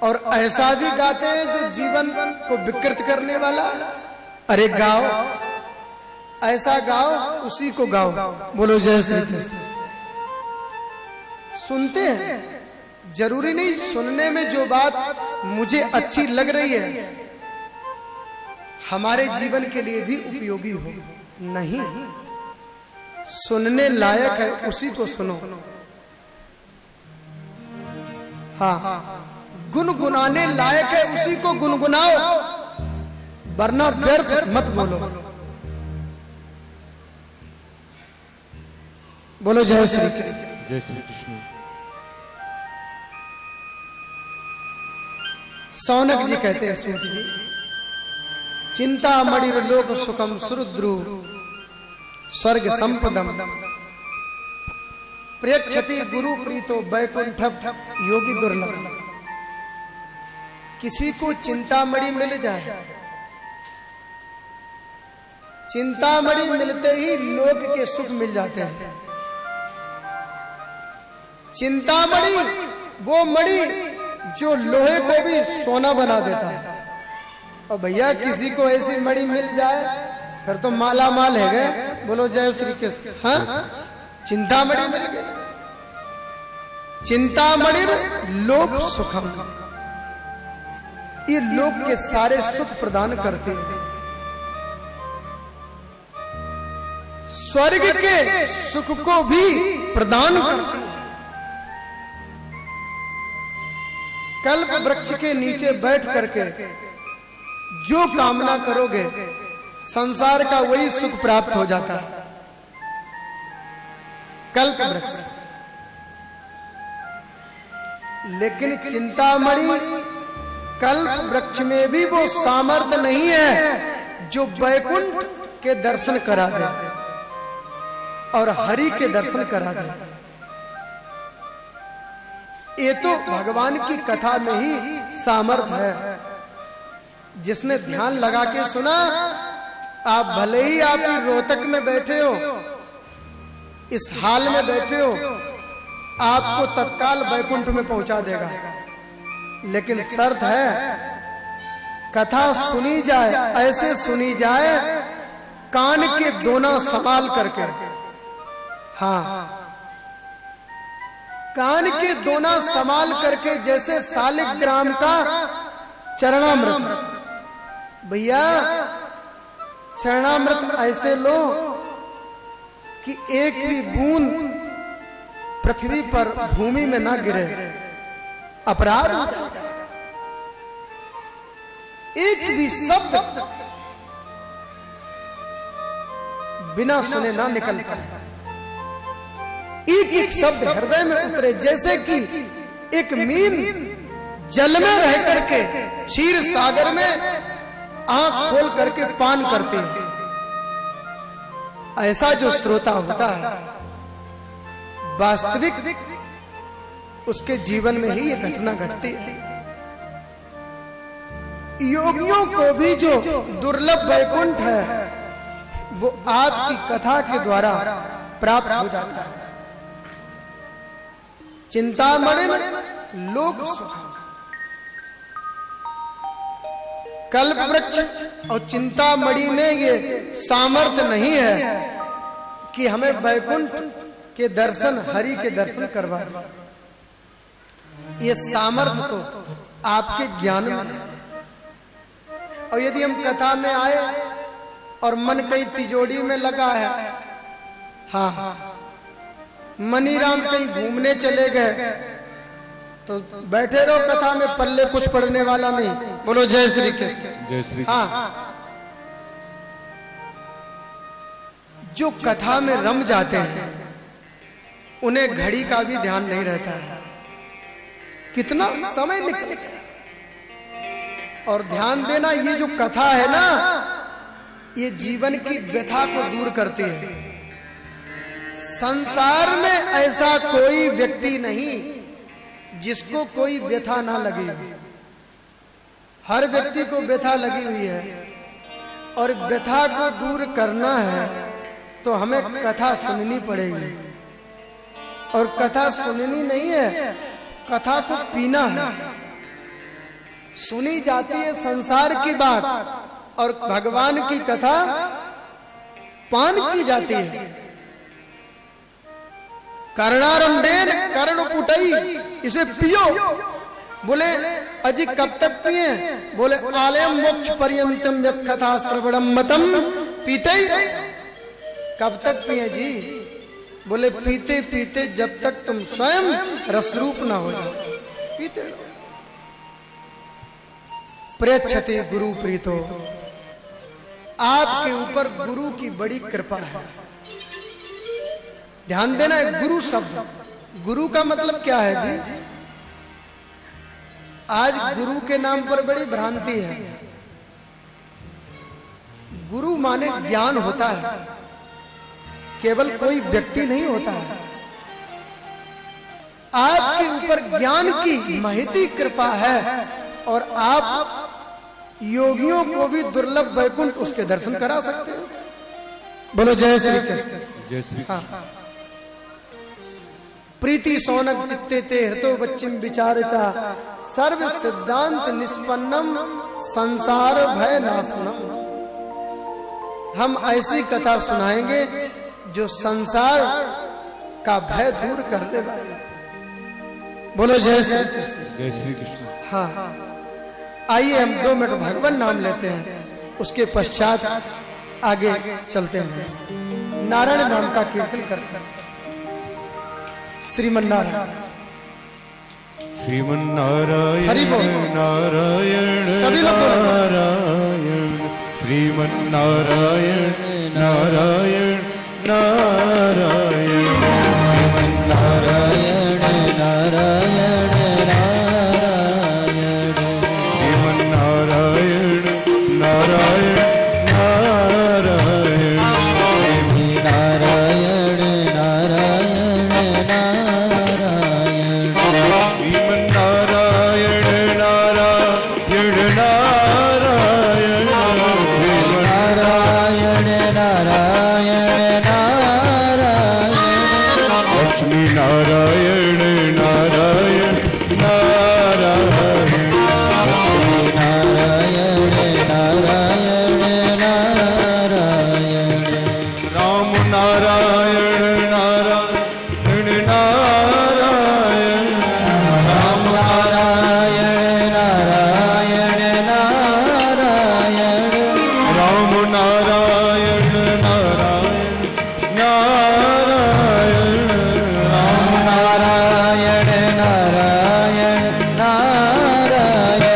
और ऐसा भी गाते हैं जो जीवन को विकृत करने वाला। अरे गाओ, ऐसा गाओ, उसी को गाओ। बोलो जय श्री कृष्ण। सुनते हैं, जरूरी नहीं सुनने में जो बात मुझे अच्छी लग रही है हमारे जीवन के लिए भी उपयोगी हो। नहीं, सुनने लायक है उसी को सुनो। हाँ, गुनगुनाने लायक है उसी को गुनगुनाओ, वरना व्यर्थ मत बोलो। बोलो जय श्री कृष्ण। जय श्री कृष्ण। सौनक जी कहते हैं, सूत जी, चिंता मणिर लोक सुखम सुरुद्रु स्वर्ग संपदम प्रेक्षति गुरु प्रीतो वैकुंठ योगी दुर्लभ। किसी को चिंतामणि मिल जाए, चिंतामणि मिलते ही लोक के सुख मिल जाते हैं। चिंतामणि वो मणि जो लोहे को भी सोना बना देता है। और भैया किसी को ऐसी मणि मिल जाए फिर तो माला माल है गए। बोलो जय श्री कृष्ण। हाँ, चिंतामणि मिल गई। चिंतामणि लोक सुखम, ये लोक के सारे सुख प्रदान करते हैं। स्वर्ग के सुख को भी प्रदान करते हैं। कल्प वृक्ष के नीचे बैठ करके जो कामना करोगे संसार का वही सुख प्राप्त हो जाता है। कल्प वृक्ष। लेकिन चिंतामणि कल्प वृक्ष में भी वो सामर्थ्य नहीं है जो वैकुंठ के दर्शन करा दे और हरि के दर्शन करा दे। ये तो भगवान की कथा में ही सामर्थ्य है। जिसने ध्यान लगा के सुना, आप भले ही आप रोहतक में बैठे हो, इस हाल में बैठे हो, आपको तत्काल वैकुंठ में पहुंचा देगा। लेकिन शर्त है, कथा सुनी जाए, ऐसे सुनी जाए कान के दोना संभाल करके। हाँ, कान के दोना संभाल करके, जैसे शालिग्राम का चरणामृत। भैया चरणामृत ऐसे लो कि एक भी बूंद पृथ्वी पर भूमि में ना गिरे, अपराध हो जाएगा। एक भी शब्द बिना सुने ना निकल पाए। एक एक शब्द हृदय में उतरे, जैसे कि एक मीन जल में रह करके क्षीर सागर में आंख खोल करके पान करते हैं। ऐसा जो श्रोता होता है वास्तविक उसके जीवन में ही ये घटना घटती है। योगियों को भी जो दुर्लभ वैकुंठ है वो आज की कथा के द्वारा प्राप्त हो जाता है। चिंतामणि लोक सुख। कल्प वृक्ष और चिंतामणि में ये सामर्थ्य नहीं है कि हमें वैकुंठ के दर्शन, हरि के दर्शन करवा। ये सामर्थ्य तो आपके ज्ञान में है। और यदि हम कथा में आए और मन कहीं तिजोड़ी में लगा है, हाँ, मनीराम कहीं घूमने चले गए, तो बैठे रहो कथा में, पल्ले कुछ पढ़ने वाला नहीं। बोलो जय श्री कृष्ण। जय श्री। हाँ, जो कथा में रम जाते हैं उन्हें घड़ी का भी ध्यान नहीं रहता है, कितना समय निकल गया। और ध्यान देना, ये जो कथा है ना, ये जीवन की व्यथा को दूर करती है। संसार में ऐसा कोई व्यक्ति नहीं जिसको कोई व्यथा ना लगी हो। हर व्यक्ति को व्यथा लगी हुई है, और व्यथा को दूर करना है तो हमें कथा सुननी पड़ेगी। और कथा सुननी नहीं है, कथा को पीना है। सुनी जाती है संसार की बात और भगवान की कथा पान की जाती है। कर्णारंडेन कर्ण पुटई, इसे पियो। बोले अजी कब तक पिए? बोले आलयम मोक्ष पर्यंतम यत् कथा श्रवणम मतम पीते। कब तक पिए जी? बोले पीते पीते जब तक तुम स्वयं रसरूप ना हो जाओ, पीते रहो। प्रेक्षते गुरु प्रीतो, आपके ऊपर गुरु की बड़ी कृपा है। ध्यान देना है, गुरु शब्द, गुरु का मतलब क्या है जी? आज गुरु के नाम पर बड़ी भ्रांति है। गुरु माने ज्ञान होता है, केवल कोई व्यक्ति नहीं होता है। आपके ऊपर ज्ञान की महती कृपा है और आप योगियों को भी दुर्लभ वैकुंठ उसके दर्शन करा सकते हो। बोलो जय श्री कृष्ण। जय श्री कृष्ण। हाँ। प्रीति सौनक चित्ते ते हृतो बच्चिम विचारचा सर्व सिद्धांत निष्पन्नम संसार भय नाशनम। हम ऐसी कथा सुनाएंगे जो संसार का भय दूर करने वाली। बोलो जय श्री कृष्ण। जय श्री कृष्ण। हाँ, आइए हम 2 मिनट भगवान नाम लेते हैं, उसके पश्चात आगे चलते हैं। नारायण नाम का कीर्तन करते हैं। श्रीमन नारायण, श्रीमन नारायण, हरि बोल। नारायण सभी लोग बोलो। नारायण, श्रीमन नारायण, नारायण नारायण, श्रीमन नारायण, नारायण नारायण, श्रीमन नारायण, नारायण नारायण, नारायण नारायण नारायण, श्रीमन नारायण, नारायण नारायण, श्रीमन नारायण, नारायण नारायण, लक्ष्मी नारायण, नारायण नारायण, लक्ष्मी नारायण, नारायण नारायण, राम नारायण, नारायण नारायण, राम नारायण, नारायण नारायण, राम नारायण, नारायण नारायण, राम नारायण, नारायण नारायण,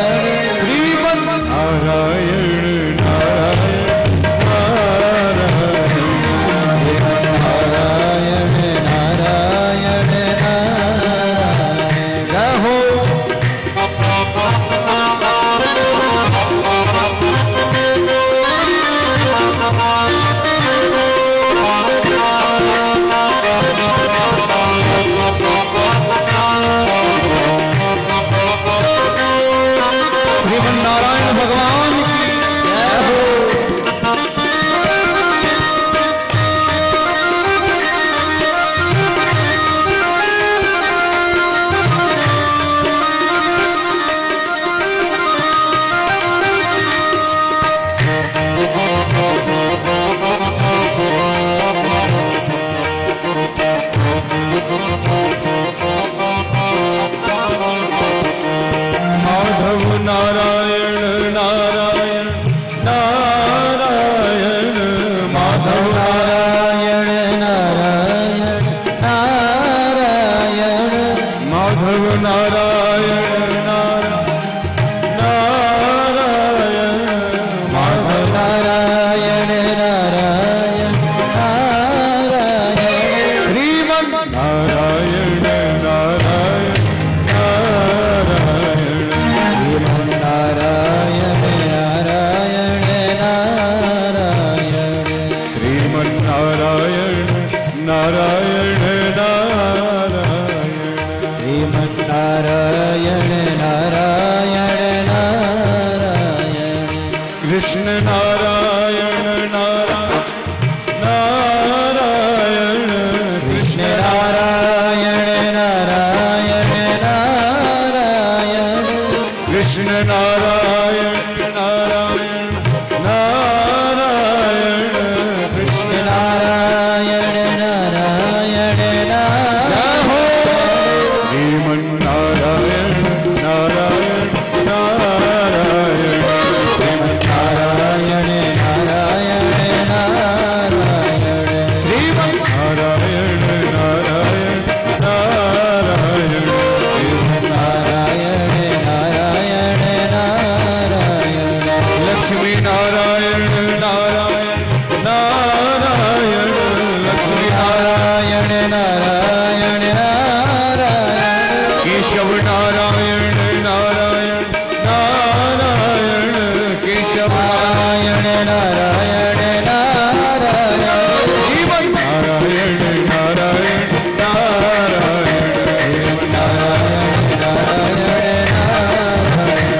श्रीमन नारायण, नारायण नारायण, नारायण नारायण नारायण, जय हो। श्रीमन नारायण भगवान की जय हो। माधव नारायण, नारायण नारायण, माधव नारायण, नारायण नारायण, माधव नारायण, नारायण, माधव नारायण, नारायण नारायण, श्रीमन नारायण, नारायण नारायण, श्रीमन नारायण, कृष्ण नारायण नारायण नारायण कृष्ण नारायण नारायण नारायण श्रीमन नारायण नारायण नारायण नारायण नारायण नारायण श्रीमन नारायण नारायण नारायण नारायण नारायण नारायण लक्ष्मी नारायण नारायण नारायण लक्ष्मी नारायण नारायण नारायण केशव नारायण नारायण नारायण केशव नारायण नारायण नारायण जीवन नारायण नारायण नारायण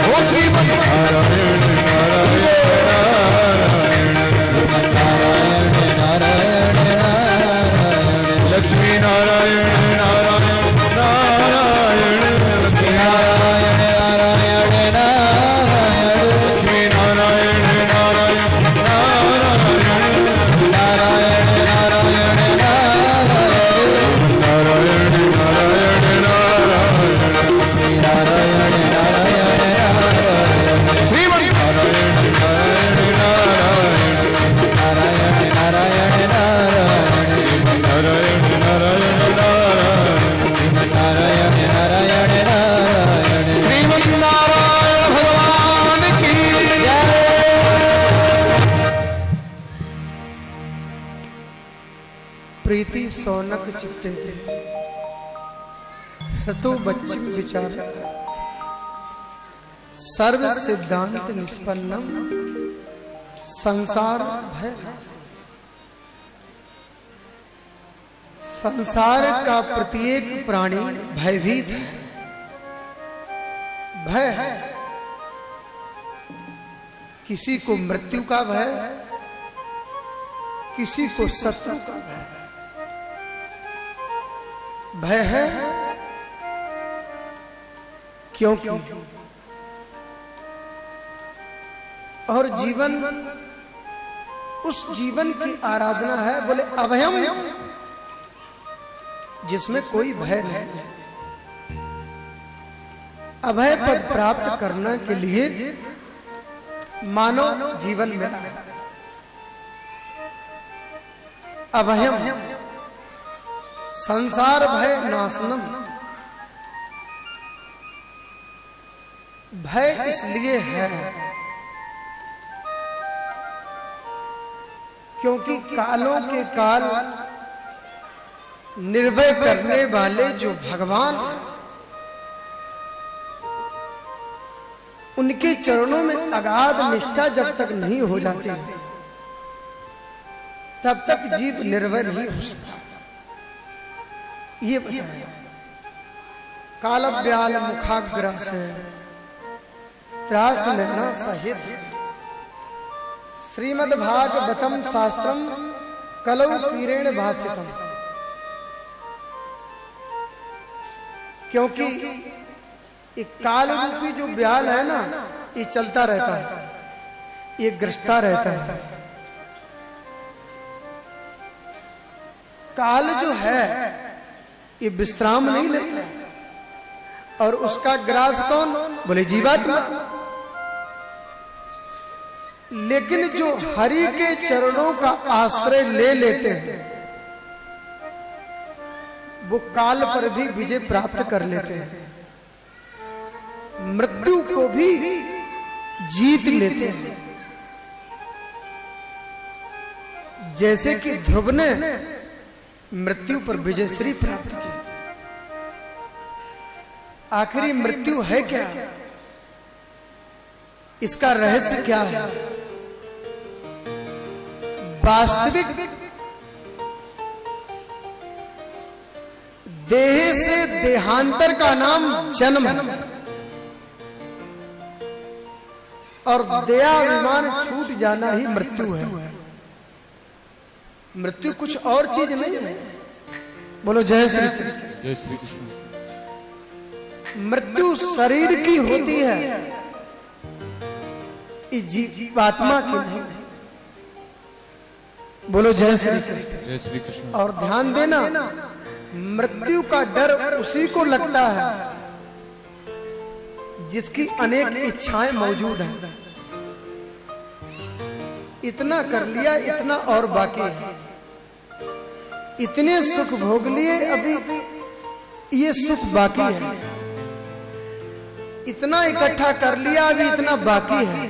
ओ श्रीमन नारायण नारायण नारायण लक्ष्मी नारायण नारायण नारायण लक्ष्मी नारायण नारायण नारायण लक्ष्मी नारायण नारायण नारायण नारायण नारायण नारायण नारायण नारायण नारायण नारायण नारायण श्रीमन नारायण नारायण नारायण नारायण नारायण नारायण नारायण नारायण नारायण नारायण नारायण नारायण श्रीमन नारायण भगवान की प्रीति सौनक चित्ते ऋतु बच्ची विचार सर्व सिद्धांत निष्पन्नम संसार भय। संसार का प्रत्येक प्राणी भयभीत है, भय है। किसी को मृत्यु का भय, किसी को शत्रु का भय भय है। क्योंकि और जीवन, उस जीवन की आराधना है, बोले अभयम, जिसमें कोई भय नहीं है। अभय पद प्राप्त करने के लिए मानव जीवन मिला है। अभयम संसार भय नाशनम। भय इसलिए है क्योंकि कालों के काल निर्भय करने वाले जो भगवान हैं, उनके चरणों में अगाध निष्ठा जब तक नहीं हो जाती तब तक जीव निर्भय नहीं हो सकता। ये बताया काल ब्याल मुखाग्रास है त्रास लेना सहित श्रीमद्भागवतम शास्त्रम कलौ कीरेण भाषितम। क्योंकि एक काल रूपी जो ब्याल है ना, ये चलता रहता है, ये ग्रसता रहता है। काल जो है ये विश्राम नहीं लेता, और उसका ग्रास कौन? बोले जीवात्मा। लेकिन जो हरि के चरणों का आश्रय ले लेते हैं वो काल पर भी विजय प्राप्त कर लेते हैं, मृत्यु को भी जीत लेते हैं। जैसे कि ध्रुव ने मृत्यु पर विजयश्री प्राप्त की। आखिरी मृत्यु है क्या? इसका रहस्य क्या है? वास्तविक देह से देहांतर का नाम जन्म है, और दया विमान छूट जाना ही मृत्यु है। मृत्यु कुछ और चीज नहीं है। बोलो जय श्री कृष्ण। जय श्री कृष्ण। मृत्यु शरीर की होती है, इस जीवात्मा की नहीं। बोलो जय श्री कृष्ण। जय श्री कृष्ण। और ध्यान देना, मृत्यु का डर उसी को लगता है जिसकी अनेक इच्छाएं मौजूद हैं। इतना कर लिया, इतना और बाकी है। इतने सुख भोग लिए, अभी ये सुख बाकी है। इतना इकट्ठा कर लिया, अभी इतना बाकी है।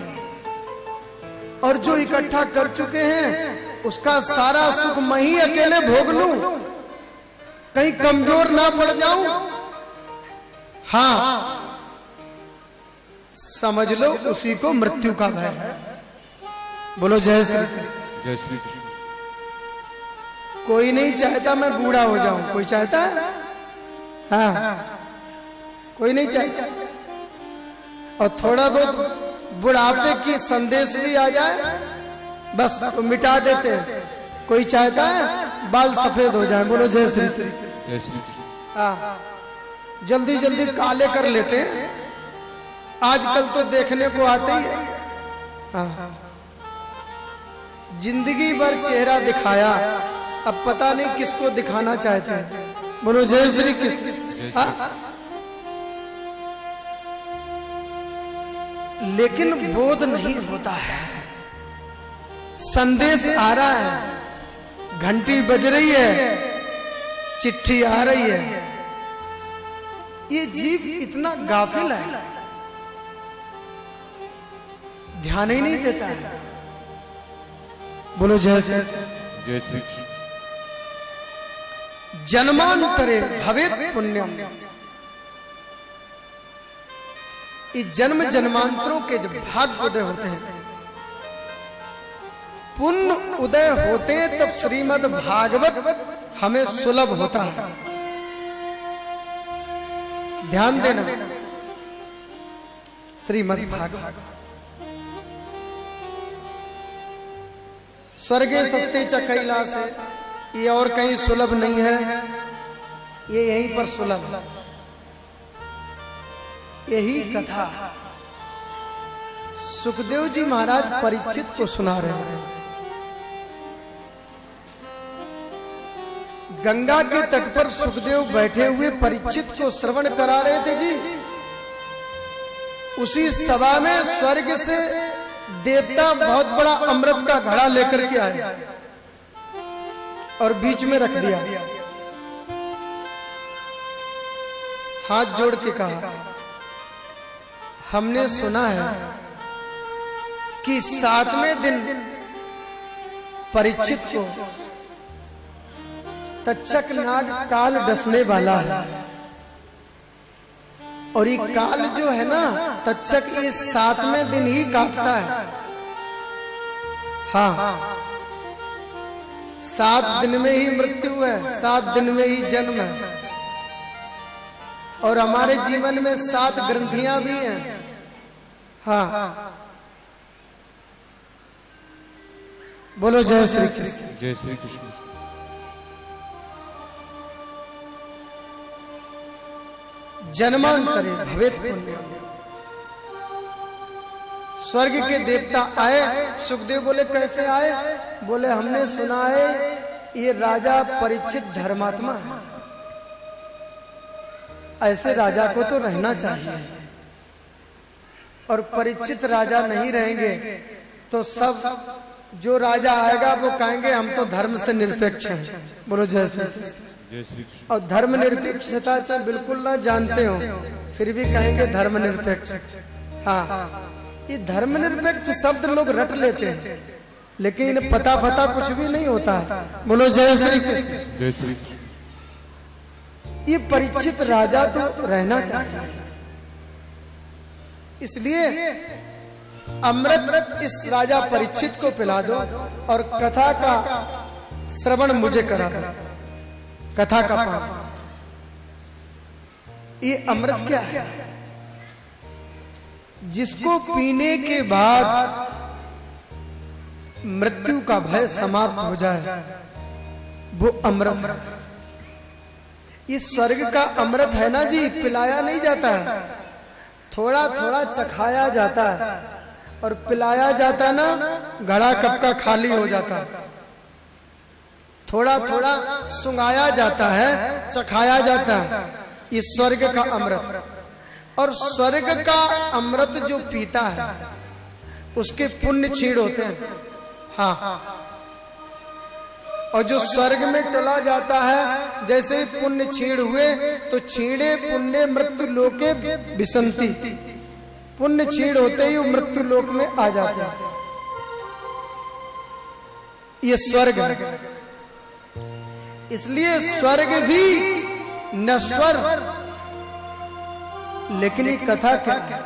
और जो इकट्ठा कर चुके हैं उसका सारा सुख मैं ही अकेले भोग लूं, कहीं कमजोर ना पड़ जाऊं। हाँ, समझ लो उसी को मृत्यु का भय है। बोलो जय श्री कृष्ण। जय श्री कृष्ण। कोई नहीं चाहता मैं बूढ़ा हो जाऊं, कोई चाहता है? हाँ, कोई नहीं चाहता। और थोड़ा बहुत बुढ़ापे की संदेश भी आ जाए बस तो मिटा देते हैं। कोई चाहता है बाल सफेद हो जाए। बोलो जय श्री कृष्ण। जय श्री कृष्ण। हाँ, जल्दी जल्दी काले कर लेते हैं। आजकल तो देखने को आते ही है। हाँ, जिंदगी भर चेहरा दिखाया, अब पता नहीं किसको दिखाना चाहते हैं। बोलो जय श्री कृष्ण। हाँ? लेकिन बोध नहीं होता है। संदेश आ रहा है, घंटी बज रही है, चिट्ठी आ रही है। ये जीव इतना गाफिल है, ध्यान ही नहीं देता है। बोलो जय श्री कृष्ण। जय श्री कृष्ण। जन्मांतरे भवेत् पुण्यम। इस जन्म जन्मांतरों के जब भाग उदय होते हैं, पुण्य उदय होते हैं, तब श्रीमद् भागवत हमें सुलभ होता है। ध्यान देना, श्रीमद् भागवत स्वर्गे सत्ते च कैलास है, ये और कहीं सुलभ नहीं है, ये यहीं पर सुलभ है। यही कथा सुखदेव जी महाराज परीक्षित को सुना रहे थे। गंगा के तट पर सुखदेव बैठे हुए परीक्षित को श्रवण करा रहे थे जी। उसी सभा में स्वर्ग से देवता बहुत बड़ा अमृत का घड़ा लेकर के आए और बीच में रख दिया। हाथ जोड़ के कहा, हमने सुना है कि 7वें दिन परीक्षित को तक्षक नाग काल डसने वाला है। और ये काल जो है ना, तक्षक, ये 7वें दिन ही काटता है। हाँ, 7 दिन में ही मृत्यु है, 7 दिन में ही जन्म है। और हमारे जीवन में 7 ग्रंथियां भी हैं। हाँ, बोलो जय श्री कृष्ण। जय श्री कृष्ण। जन्मांतरे भवेत् पुण्यम। स्वर्ग के देवता आए। सुखदेव बोले कैसे आए? बोले हमने सुना है ये राजा परीक्षित धर्मात्मा है, ऐसे राजा को तो रहना चाहिए। और परीक्षित राजा नहीं रहेंगे तो सब जो राजा आएगा वो कहेंगे हम तो धर्म से निरपेक्ष हैं। बोलो जय श्री कृष्ण। जय श्री कृष्ण। और धर्म निरपेक्षता से बिल्कुल ना जानते हो, फिर भी कहेंगे धर्म निरपेक्ष। हाँ, ये धर्म निरपेक्ष शब्द लोग रट लेते हैं, लेकिन पता कुछ भी नहीं होता है। बोलो जय श्री कृष्ण। जय श्री कृष्ण। ये परीक्षित राजा तो रहना चाहिए, इसलिए अमृत इस राजा परीक्षित को पिला दो और कथा का श्रवण मुझे करा दो। कथा का पाठ, ये अमृत क्या है? जिसको पीने के बाद मृत्यु का भय समाप्त हो जाए वो अमृत। ये स्वर्ग का अमृत है ना जी, पिलाया नहीं जाता है, थोड़ा थोड़ा चखाया जाता है। और पिलाया जाता ना, घड़ा कप का खाली हो जाता। थोड़ा थोड़ा सुंगाया जाता है, चखाया जाता है। ये स्वर्ग का अमृत। और स्वर्ग का अमृत जो पीता है उसके पुण्य क्षीण होते हैं। हाँ, और जो स्वर्ग में चला जाता है, जैसे ही पुण्य क्षीण हुए तो क्षीणे पुण्य मृत्यु लोके विसंति। पुण्य क्षीण होते ही वो मृत्यु लोक में आ जाता है। ये स्वर्ग है। इसलिए स्वर्ग भी नश्वर, लेकिन ये कथा क्या है?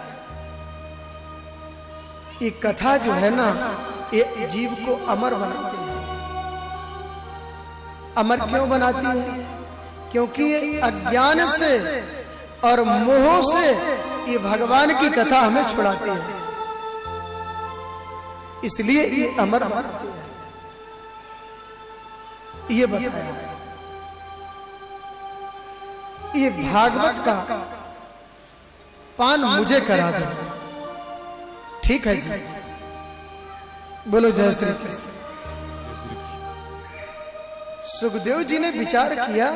ये कथा जो है ना, ये जीव को अमर बनाती है। अमर क्यों बनाती है? क्योंकि ये अज्ञान से और मोह से ये भगवान की कथा हमें छुड़ाती है, इसलिए ये अमर बनाती है। ये बताया ये भागवत का पान मुझे करा दो, ठीक है जी? बोलो जय श्री कृष्ण। सुखदेव जी ने विचार किया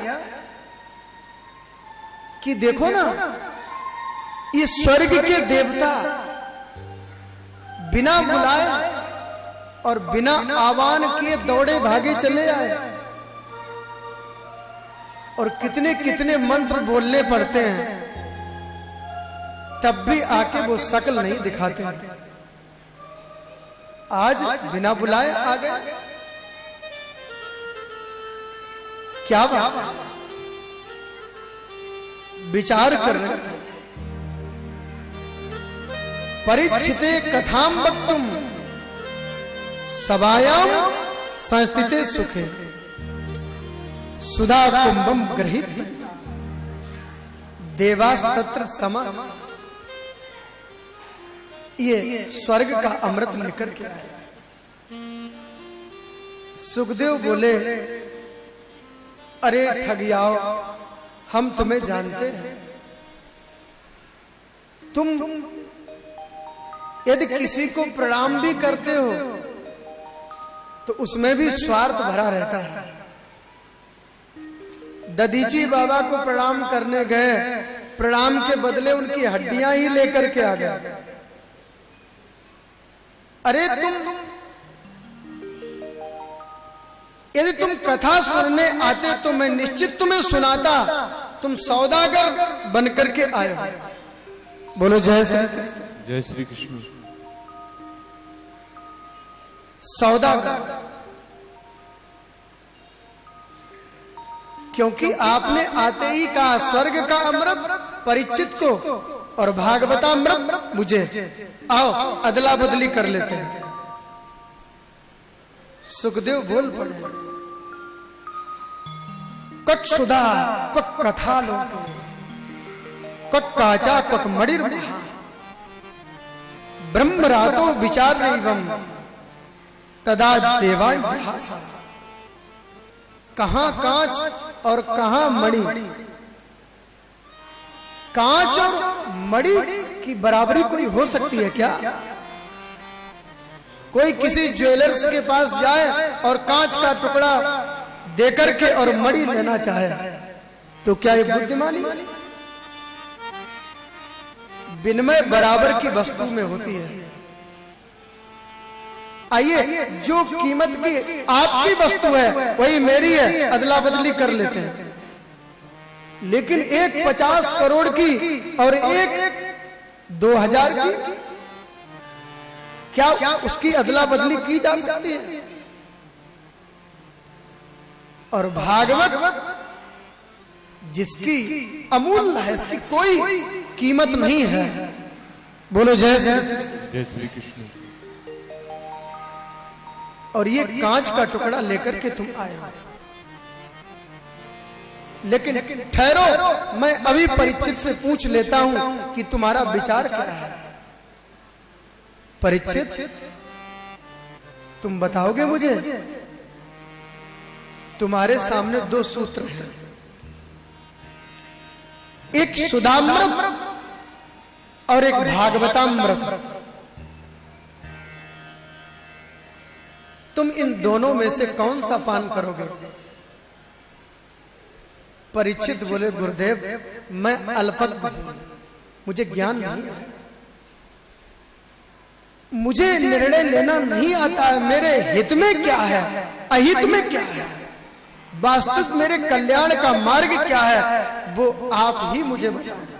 कि देखो ना, ये स्वर्ग के देवता बिना बुलाए और बिना आह्वान किए दौड़े भागे चले आए, और कितने कितने मंत्र बोलने पड़ते हैं, तब भी आके वो शकल नहीं दिखाते हैं। आज बिना बुलाए आ गए। क्या बात? विचार कर रहे थे। परिचिते कथाम वक्तुम सभायाम संस्थिते सुखे सुधा कुंभम गृहीत देवास्तत्र समा। ये स्वर्ग का अमृत लेकर के आए। सुखदेव बोले, अरे ठगियाओ, हम तुम्हें जानते हैं। तुम यदि किसी को प्रणाम भी करते हो तो उसमें भी स्वार्थ भरा रहता है। ददीची बाबा को प्रणाम करने गए, प्रणाम के बदले उनकी हड्डियां ही लेकर के आ गए। अरे यदि तुम कथा सुनने आते तो मैं निश्चित तुम्हें सुनाता, तुम सौदागर बनकर के आए हो। बोलो जय श्री कृष्ण। जय श्री कृष्ण। सौदागर, क्योंकि आपने आते ही कहा स्वर्ग का अमृत परिचित को और भागवतामृत मुझे, आओ अदला बदली कर लेते हैं। सुखदेव बोल पड़े, कक सुधा कक कथा लोके कक काचा कक मणिर ब्रह्म रातो विचार एवं तदा देवान जहासा। कहां कांच और कहां मणि? कांच और मणि की बराबरी कोई हो सकती है क्या? कोई किसी ज्वेलर्स के पास जाए और कांच का टुकड़ा देकर के और मणि लेना चाहे तो क्या ये बुद्धिमानी? विनिमय बराबर की वस्तु में होती है। आइए, जो कीमत की आपकी वस्तु है वही मेरी है, अदला बदली कर लेते हैं। लेकिन एक 50 करोड़ की और एक 2000 की, क्या उसकी अदला बदली की जा सकती है? और भागवत जिसकी अमूल्य है, इसकी कोई कीमत नहीं है। बोलो जय श्री कृष्ण। और ये कांच का टुकड़ा लेकर के तुम आए हो, लेकिन ठहरो, मैं अभी परीक्षित से पूछ लेता हूं कि तुम्हारा विचार क्या है। परीक्षित, तुम बताओगे मुझे? तुम्हारे सामने 2 सूत्र हैं, एक सुधामृत और एक भागवतामृत। तुम इन दोनों में से कौन सा पान करोगे? परीक्षित बोले, गुरुदेव मैं अल्पज्ञ हूं, मुझे ज्ञान नहीं है, मुझे निर्णय लेना नहीं आता है। मेरे हित में क्या है, अहित में क्या है, वास्तविक मेरे कल्याण का मार्ग क्या है, वो आप ही मुझे बताएं।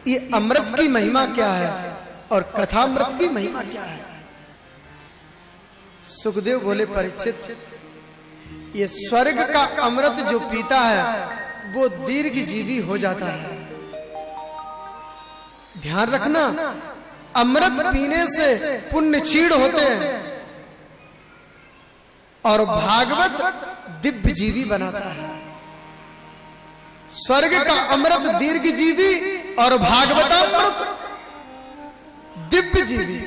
ये अमृत की महिमा क्या है और कथामृत की महिमा क्या है? सुखदेव बोले, परीक्षित ये स्वर्ग का अमृत जो पीता है वो दीर्घजीवी हो जाता है। ध्यान रखना, अमृत पीने से पुण्य क्षीण होते हैं और भागवत दिव्य जीवी बनाता है। स्वर्ग का अमृत दीर्घजीवी और भागवतामृत दिव्य जीवी।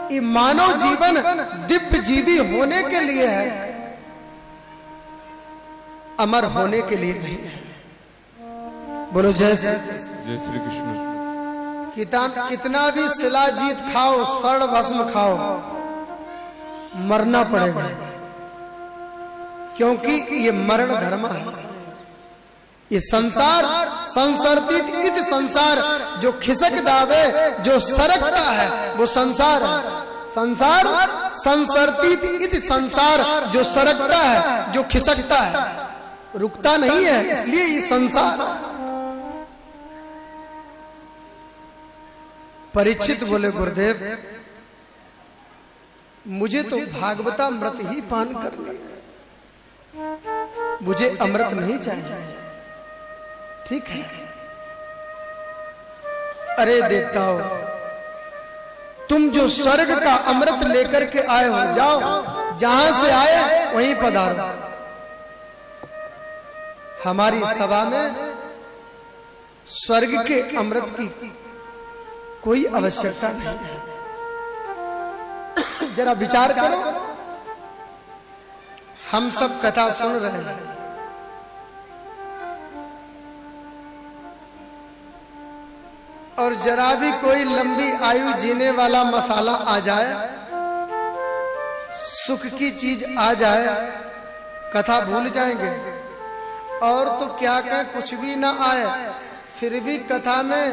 ये मानव जीवन दिव्य जीवी होने के लिए है, अमर होने के लिए नहीं है। बोलो जय श्री कृष्ण। कितना भी शिलाजीत खाओ, स्वर्ण भस्म खाओ, मरना पड़ेगा, क्योंकि ये मरण धर्म है। ये संसार संसर्तित इत संसार, जो खिसक दावे, जो सरकता है वो संसार है। संसार संसर्तित इत संसार, जो सरकता है, जो खिसकता है, रुकता नहीं है, इसलिए ये संसार। परीक्षित बोले, गुरुदेव मुझे तो भागवतामृत ही पान करना है, मुझे अमृत नहीं चाहिए। ठीक है, अरे देवताओं, तुम जो स्वर्ग का अमृत लेकर के आए हो, जाओ जहां से आए वहीं पधारो। हमारी सभा में स्वर्ग के अमृत की कोई आवश्यकता नहीं है। जरा विचार करो, हम सब कथा सुन रहे हैं, और जरा भी कोई लंबी आयु जीने वाला मसाला आ जाए, सुख की चीज आ जाए, कथा भूल जाएंगे। और तो क्या कहें, कुछ भी ना आए, फिर भी कथा में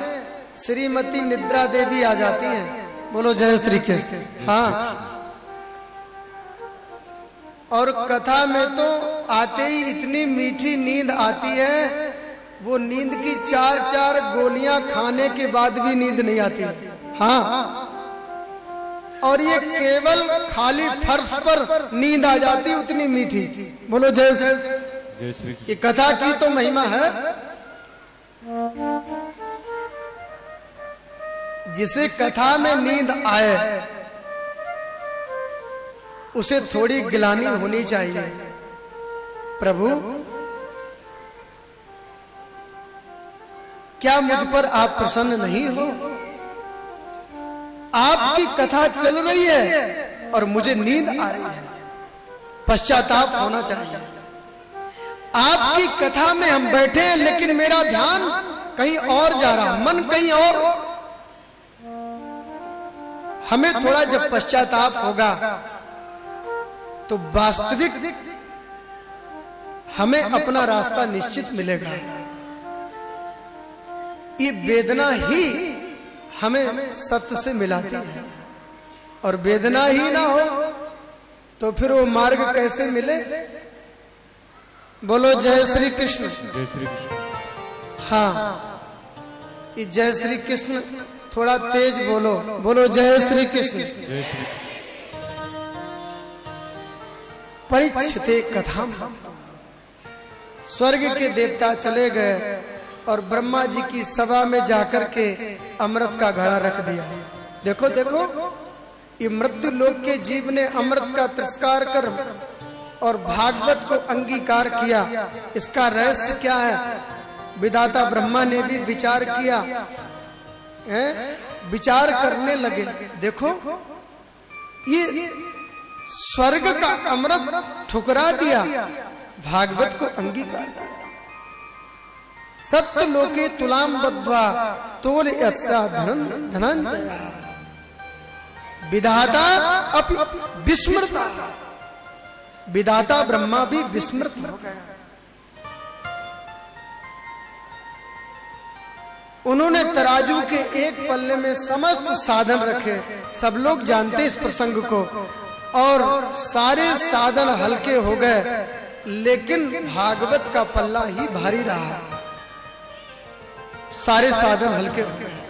श्रीमती निद्रा देवी आ जाती हैं। बोलो जय श्री कृष्ण। हाँ, और कथा में तो आते ही इतनी मीठी नींद आती है, वो नींद की 4-4 गोलियां खाने के बाद भी नींद नहीं आती। हाँ, और ये केवल खाली फर्श पर नींद आ जाती, उतनी मीठी। बोलो जय श्री। ये कथा की तो महिमा है। जिसे कथा में नींद आए उसे थोड़ी गिलानी होनी चाहिए। प्रभु, क्या मुझ पर आप प्रसन्न नहीं हो? आपकी कथा चल रही है और मुझे नींद आ रही है, पश्चाताप होना चाहिए। आपकी कथा में हम बैठे हैं, लेकिन मेरा ध्यान कहीं और जा रहा, मन कहीं और। हमें थोड़ा जब पश्चाताप होगा तो वास्तविक हमें अपना रास्ता निश्चित मिलेगा। ये वेदना ही हमें सत्य से मिलाती है, और वेदना ही ना हो तो फिर वो मार्ग कैसे मिले? बोलो जय श्री कृष्ण। जय श्री कृष्ण। हाँ, ये जय श्री कृष्ण थोड़ा तेज बोलो। बोलो जय श्री कृष्ण। जय श्री। परीक्षिते कथा, स्वर्ग के देवता चले गए और ब्रह्मा जी की सभा में जाकर के अमृत का घड़ा रख दिया। देखो देखो, ये मृत्यु लोक के जीव ने अमृत का तिरस्कार कर और भागवत को अंगीकार किया। इसका रहस्य क्या है? विधाता ब्रह्मा ने भी विचार किया, विचार करने लगे। देखो, ये स्वर्ग का अमृत ठुकरा दिया, भागवत को अंगीकार। सत्य लोके तुलाम बद्ध्वा तोल यत्सा धनंजय। विधाता अपि विस्मृता, विधाता ब्रह्मा भी विस्मृत हो गया। उन्होंने तराजू के एक पल्ले में समस्त साधन रखे, सब लोग जानते इस प्रसंग को, और सारे साधन हल्के हो गए, लेकिन भागवत का पल्ला ही भारी रहा। सारे साधन हल्के हो गए।